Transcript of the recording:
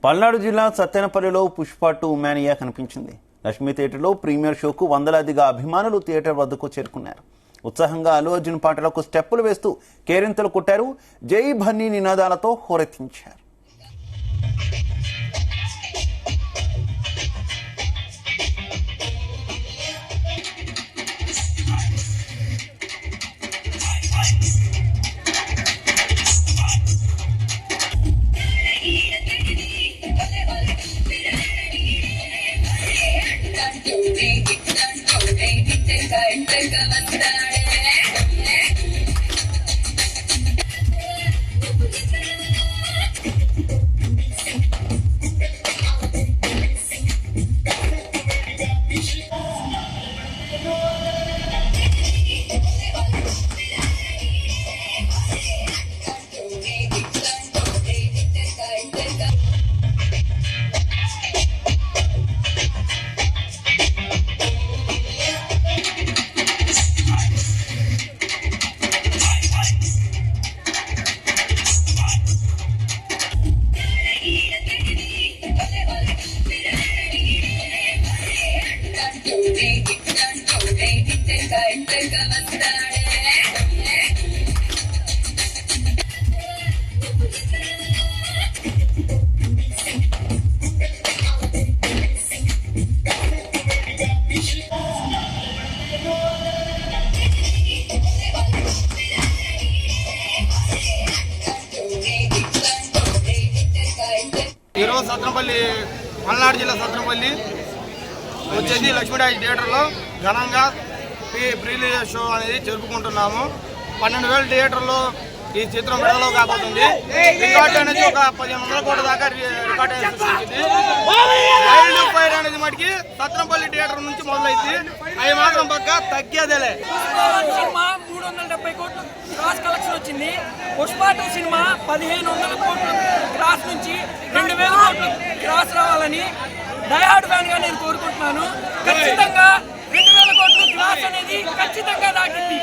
పల్నాడు జిల్లా సత్తెనపల్లిలో పుష్ప 2 మేనియా కనిపించింది. లక్ష్మీ థియేటర్లో ప్రీమియర్ షోకు వందలాదిగా అభిమానులు థియేటర్ వద్దకు చేరుకున్నారు. ఉత్సాహంగా అల్లు అర్జున్ పాటలకు స్టెప్పులు వేస్తూ కేరింతలు కొట్టారు. జై భన్నీ నినాదాలతో హోరెత్తించారు. ఈరోజు సత్తెనపల్లి పల్నాడు జిల్లా సత్తెనపల్లి వచ్చేసి లక్ష్మీరాజ్ థియేటర్లో ఘనంగా ప్రీలీజ్ షో అనేది జరుపుకుంటున్నాము. 12,000 థియేటర్లో ఈ చిత్రం విడుదల కాబోతుంది. రికార్డ్ అనేది ఒక 1,500 కోట్ల దాకా రికార్డ్ అనేది సృష్టించింది. వైల్డ్ ఫైర్ అనేది మటుకి సత్తెనపల్లి థియేటర్ నుంచి మొదలైంది. అవి మాత్రం పక్క తగ్గేదేలే. సినిమా 370 కోట్లు క్రాస్ కలెక్షన్ వచ్చింది. పుష్ప 2 సినిమా 1,500 కోట్లు క్రాస్ నుంచి 2,000 కోట్లు క్రాస్ రావాలని డైహార్డ్ ఫ్యాన్ గా నేను కోరుకుంటున్నాను. ఖచ్చితంగా 2,000 కోట్లు క్రాస్ అనేది ఖచ్చితంగా దాటింది.